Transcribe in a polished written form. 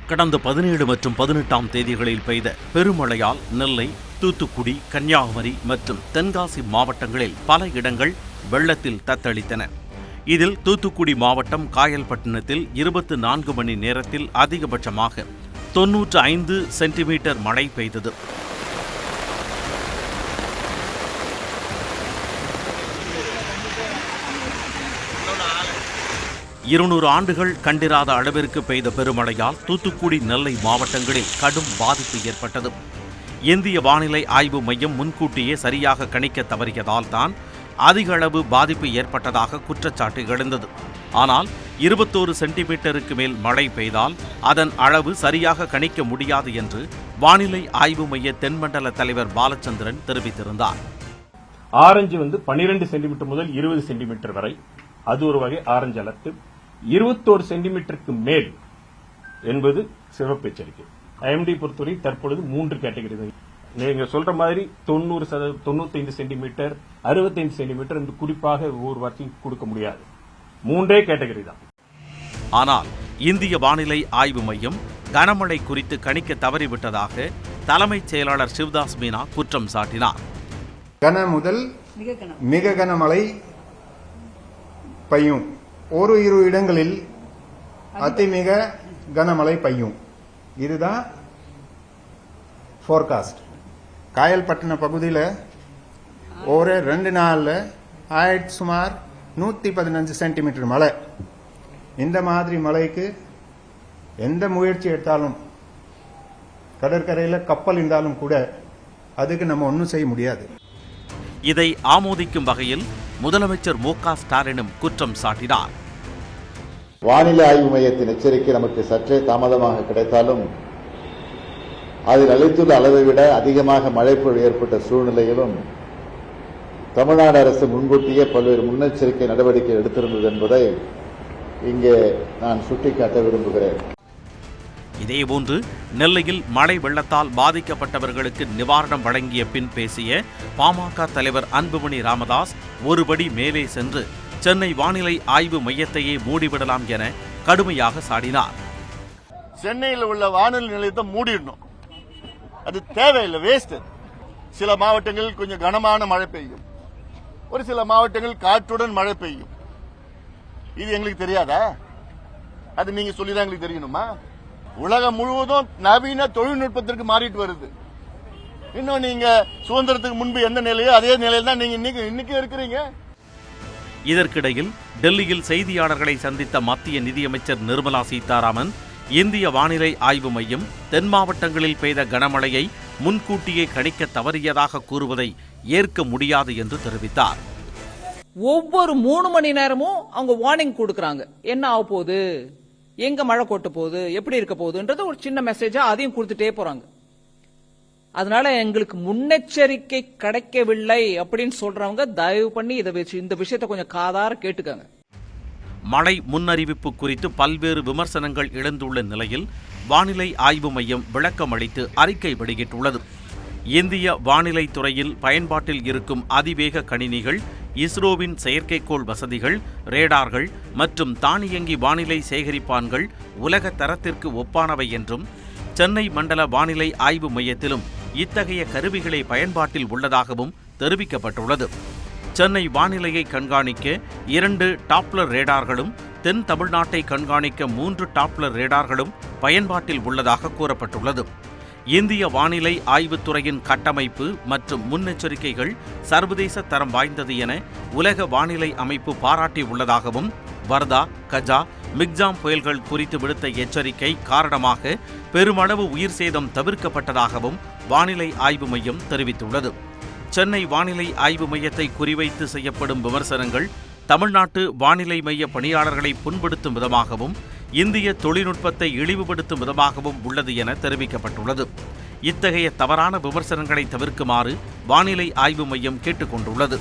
கடந்த 17 மற்றும் 18ஆம் தேதிகளில் பெய்த பெருமழையால் நெல்லை, தூத்துக்குடி, கன்னியாகுமரி மற்றும் தென்காசி மாவட்டங்களில் பல இடங்கள் வெள்ளத்தில் தத்தளித்தன. இதில் தூத்துக்குடி மாவட்டம் காயல்பட்டினத்தில் 24 மணி நேரத்தில் அதிகபட்சமாக 95 சென்டிமீட்டர் மழை பெய்தது. இருநூறு ஆண்டுகள் கண்டிராத அளவிற்கு பெய்த பெருமழையால் தூத்துக்குடி, நெல்லை மாவட்டங்களில் கடும் பாதிப்பு ஏற்பட்டது. இந்திய வானிலை ஆய்வு மையம் முன்கூட்டியே சரியாக கணிக்க தவறியதால் தான் அதிக அளவு பாதிப்பு ஏற்பட்டதாக குற்றச்சாட்டு எழுந்தது. ஆனால் 21 சென்டிமீட்டருக்கு மேல் மழை பெய்தால் அதன் அளவு சரியாக கணிக்க முடியாது என்று வானிலை ஆய்வு மைய தென்மண்டல தலைவர் பாலச்சந்திரன் தெரிவித்திருந்தார். ஆரஞ்சு 12 சென்டிமீட்டர் முதல் 20 சென்டிமீட்டர் வரை, அது ஒரு வகை ஆரஞ்சு அலர்ட். 21 சென்டிமீட்டருக்கு மேல் என்பது சிவப்பு எச்சரிக்கை. ஐஎம்டி பொறுத்தவரை தற்பொழுது 3 கேட்டகரி. நீங்க சொல்ற மாதிரி 95 சென்டிமீட்டர், 65 சென்டிமீட்டர் என்று குறிப்பாக ஒவ்வொரு வார்த்தையும் கொடுக்க முடியாது. 3 கேட்டகரி தான். ஆனால் இந்திய வானிலை ஆய்வு மையம் கனமழை குறித்து கணிக்க தவறிவிட்டதாக தலைமைச் செயலாளர் சிவதாஸ் மீனா குற்றம் சாட்டினார். கன முதல் மிக கனமழை பெய்யும். ஒரு இரு இடங்களில் அதிமிக கனமழை பெய்யும். இதுதான் ஃபோர்காஸ்ட். காயல்பட்டின பகுதியில் ஒரு 2 நாள்ல சுமார் 115 சென்டிமீட்டர் மழை. இந்த மாதிரி மழைக்கு எந்த முயற்சி எடுத்தாலும், கடற்கரையில் கப்பல் இருந்தாலும் கூட அதுக்கு நம்ம ஒன்றும் செய்ய முடியாது. இதை ஆமோதிக்கும் வகையில் முதலமைச்சர் மு.க. ஸ்டாலினும் குற்றம் சாட்டினார். வானிலை ஆய்வு மையத்தின் எச்சரிக்கை நமக்கு சற்றே தாமதமாக கிடைத்தாலும் அதில் அளித்துள்ள அளவை விட அதிகமாக மழைப்பொழிவு ஏற்பட்ட சூழ்நிலையிலும் தமிழ்நாடு அரசு முன்கூட்டியே பல்வேறு முன்னெச்சரிக்கை நடவடிக்கை எடுத்திருந்தது என்பதை இங்கே நான் சுட்டிக்காட்ட விரும்புகிறேன். இதேபோன்று நெல்லையில் மழை வெள்ளத்தால் பாதிக்கப்பட்டவர்களுக்கு நிவாரணம் வழங்கிய பின் பேசிய பாமக தலைவர் அன்புமணி ராமதாஸ் ஒருபடி மேலே சென்று சென்னை வானிலை ஆய்வு மையத்தையே மூடிவிடலாம் என கடுமையாக சாடினார். சென்னையில் உள்ள வானிலை நிலையத்தை மூடிடணும், அது தேவையில்லை, வேஸ்ட். சில மாவட்டங்களில் கொஞ்சம் கனமான மழை பெய்யும், ஒரு சில மாவட்டங்களில் காற்றுடன் மழை பெய்யும். இது எங்களுக்கு தெரியாதா? அது நீங்க சொல்லிதான் எங்களுக்கு தெரியணுமா? உலகம் முழுவதும் நவீன தொழில்நுட்பத்திற்கு மாறிட்டு வருது. இன்னும் நீங்க சுதந்திரத்துக்கு முன்பு எந்த நிலையோ அதே நிலையில் தான் நீங்க இன்னைக்கு இருக்கிறீங்க. இதற்கிடையில் டெல்லியில் செய்தியாளர்களை சந்தித்த மத்திய நிதியமைச்சர் நிர்மலா சீதாராமன் இந்திய வானிலை ஆய்வு மையம் தென் மாவட்டங்களில் பெய்த கனமழையை முன்கூட்டியே கணிக்க தவறியதாக கூறுவதை ஏற்க முடியாது என்று தெரிவித்தார். ஒவ்வொரு 3 மணி நேரமும் அவங்க வார்னிங் கொடுக்கறாங்க. என்ன ஆக போகுது, எங்க மழை கொட்ட போகுது, எப்படி இருக்க போகுதுன்றது ஒரு சின்ன மெசேஜா அதையும் கொடுத்துட்டே போறாங்க. அதனால எங்களுக்கு முன்னெச்சரிக்கை கிடைக்கவில்லை அப்படின்னு சொல்றவங்க தயவு பண்ணி இந்த விஷயத்தை கொஞ்சம் காதார கேட்டுக்காங்க. மழை முன்னறிவிப்பு குறித்து பல்வேறு விமர்சனங்கள் எழுந்துள்ள நிலையில் வானிலை ஆய்வு மையம் விளக்கம் அளித்து அறிக்கை வெளியிட்டுள்ளது. இந்திய வானிலை துறையில் பயன்பாட்டில் இருக்கும் அதிவேக கணினிகள், இஸ்ரோவின் செயற்கைக்கோள் வசதிகள், ரேடார்கள் மற்றும் தானியங்கி வானிலை சேகரிப்பான்கள் உலக தரத்திற்கு ஒப்பானவை என்றும், சென்னை மண்டல வானிலை ஆய்வு மையத்திலும் இத்தகைய கருவிகளை பயன்பாட்டில் உள்ளதாகவும் தெரிவிக்கப்பட்டுள்ளது. சென்னை வானிலையை கண்காணிக்க 2 டாப்ளர் ரேடார்களும், தென் தமிழ்நாட்டை கண்காணிக்க 3 டாப்ளர் ரேடார்களும் பயன்பாட்டில் உள்ளதாக கூறப்பட்டுள்ளது. இந்திய வானிலை ஆய்வுத்துறையின் கட்டமைப்பு மற்றும் முன்னெச்சரிக்கைகள் சர்வதேச தரம் வாய்ந்தது என உலக வானிலை அமைப்பு பாராட்டியுள்ளதாகவும், வர்தா, கஜா, மிக்ஜாம் புயல்கள் குறித்து விடுத்த எச்சரிக்கை காரணமாக பெருமளவு உயிர் சேதம் தவிர்க்கப்பட்டதாகவும் வானிலை ஆய்வு மையம் தெரிவித்துள்ளது. சென்னை வானிலை ஆய்வு மையத்தை குறிவைத்து செய்யப்படும் விமர்சனங்கள் தமிழ்நாட்டு வானிலை மைய பணியாளர்களை புண்படுத்தும் விதமாகவும், இந்திய தொழில்நுட்பத்தை இழிவுபடுத்தும் விதமாகவும் உள்ளது என தெரிவிக்கப்பட்டுள்ளது. இத்தகைய தவறான விமர்சனங்களை தவிர்க்குமாறு வானிலை ஆய்வு மையம் கேட்டுக் கொண்டுள்ளது.